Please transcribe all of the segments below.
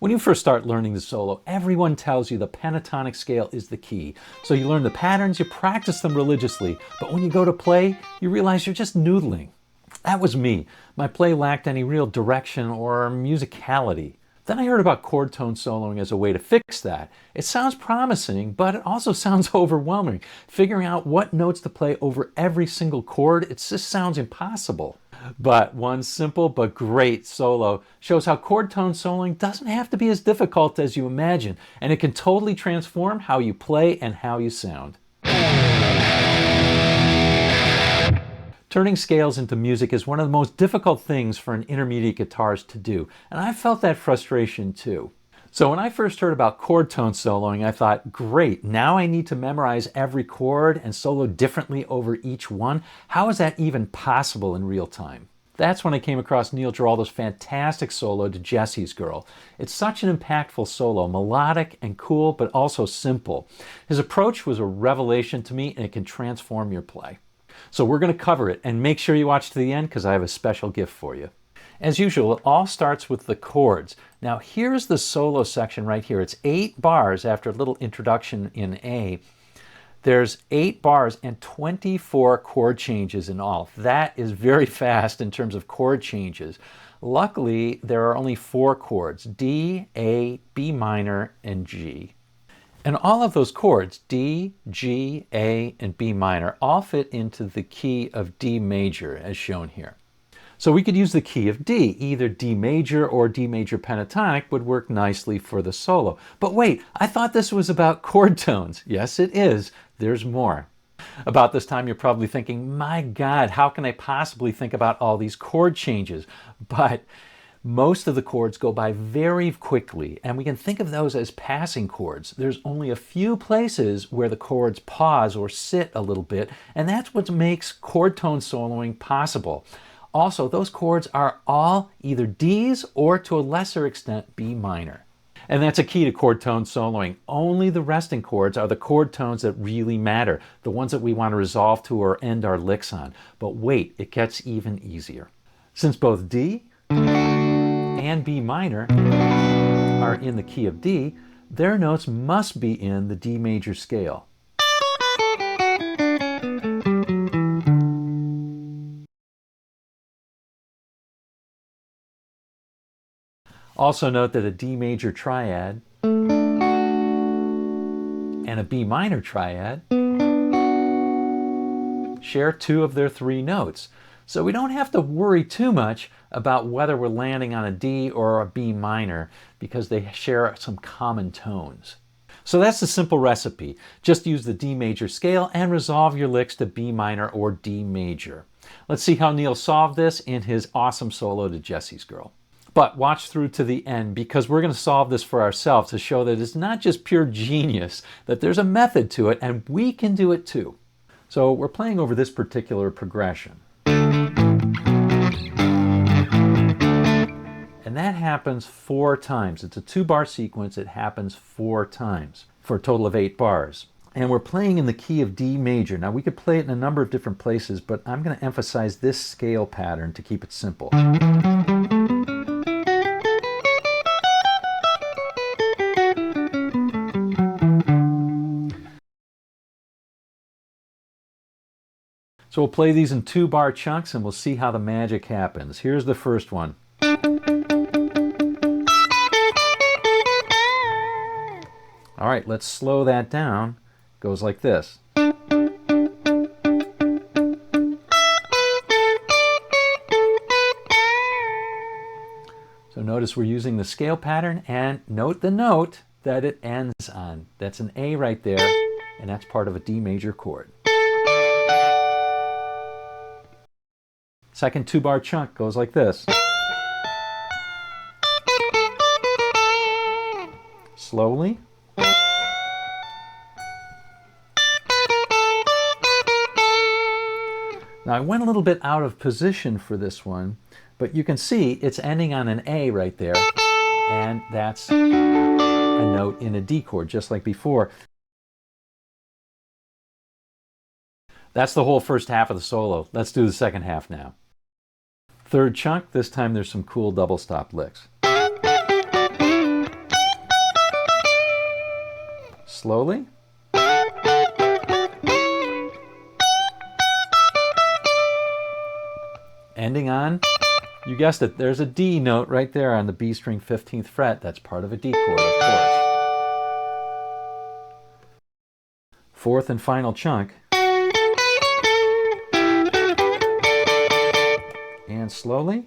When you first start learning the solo, everyone tells you the pentatonic scale is the key. So you learn the patterns, you practice them religiously, but when you go to play, you realize you're just noodling. That was me. My play lacked any real direction or musicality. Then I heard about chord tone soloing as a way to fix that. It sounds promising, but it also sounds overwhelming. Figuring out what notes to play over every single chord, it just sounds impossible. But one simple but great solo shows how chord tone soloing doesn't have to be as difficult as you imagine, and it can totally transform how you play and how you sound. Turning scales into music is one of the most difficult things for an intermediate guitarist to do, and I felt that frustration too. So when I first heard about chord tone soloing, I thought, great, now I need to memorize every chord and solo differently over each one. How is that even possible in real time? That's when I came across Neil Giraldo's fantastic solo to Jesse's Girl. It's such an impactful solo, melodic and cool, but also simple. His approach was a revelation to me, and it can transform your play. So we're going to cover it, and make sure you watch to the end because I have a special gift for you. As usual, it all starts with the chords. Now here's the solo section right here. It's 8 bars after a little introduction in A. There's 8 bars and 24 chord changes in all. That is very fast in terms of chord changes. Luckily, there are only 4 chords, D, A, B minor, and G. And all of those chords, D, G, A, and B minor, all fit into the key of D major, as shown here. So we could use the key of D. Either D major or D major pentatonic would work nicely for the solo. But wait, I thought this was about chord tones. Yes, it is. There's more. About this time, you're probably thinking, my God, how can I possibly think about all these chord changes? But most of the chords go by very quickly, and we can think of those as passing chords. There's only a few places where the chords pause or sit a little bit, and that's what makes chord tone soloing possible. Also, those chords are all either Ds or, to a lesser extent, B minor. And that's a key to chord tone soloing. Only the resting chords are the chord tones that really matter, the ones that we want to resolve to or end our licks on. But wait, it gets even easier. Since both D and B minor are in the key of D, their notes must be in the D major scale. Also note that a D major triad and a B minor triad share 2 of their 3 notes. So we don't have to worry too much about whether we're landing on a D or a B minor because they share some common tones. So that's the simple recipe. Just use the D major scale and resolve your licks to B minor or D major. Let's see how Neil solved this in his awesome solo to Jesse's Girl. But watch through to the end because we're going to solve this for ourselves to show that it's not just pure genius, that there's a method to it and we can do it too. So we're playing over this particular progression. And that happens 4 times. It's a 2-bar sequence. It happens 4 times for a total of 8 bars. And we're playing in the key of D major. Now we could play it in a number of different places, but I'm going to emphasize this scale pattern to keep it simple. So we'll play these in 2-bar chunks and we'll see how the magic happens. Here's the first one. All right, let's slow that down. It goes like this. So notice we're using the scale pattern, and note the note that it ends on. That's an A right there, and that's part of a D major chord. Second 2-bar chunk goes like this. Slowly. Now I went a little bit out of position for this one, but you can see it's ending on an A right there, and that's a note in a D chord, just like before. That's the whole first half of the solo. Let's do the second half now. Third chunk, this time there's some cool double stop licks. slowly. Ending on, you guessed it, there's a D note right there on the B string 15th fret. That's part of a D chord, of course. Fourth and final chunk. And slowly.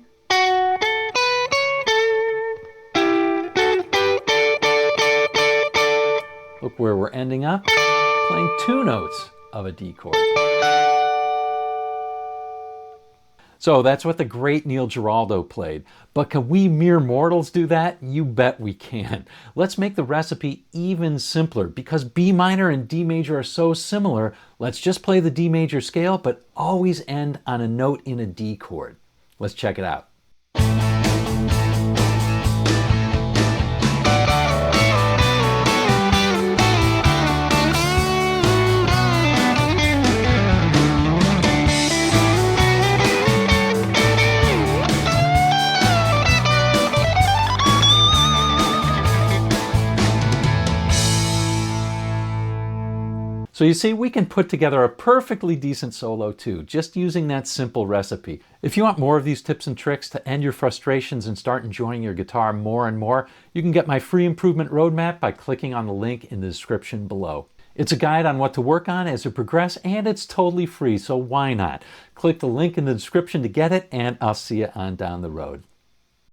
Look where we're ending up, playing two notes of a D chord. So that's what the great Neil Giraldo played. But can we mere mortals do that? You bet we can. Let's make the recipe even simpler. Because B minor and D major are so similar, let's just play the D major scale, but always end on a note in a D chord. Let's check it out. So you see, we can put together a perfectly decent solo too, just using that simple recipe. If you want more of these tips and tricks to end your frustrations and start enjoying your guitar more and more, you can get my free improvement roadmap by clicking on the link in the description below. It's a guide on what to work on as you progress, and it's totally free, so why not? Click the link in the description to get it, and I'll see you on down the road.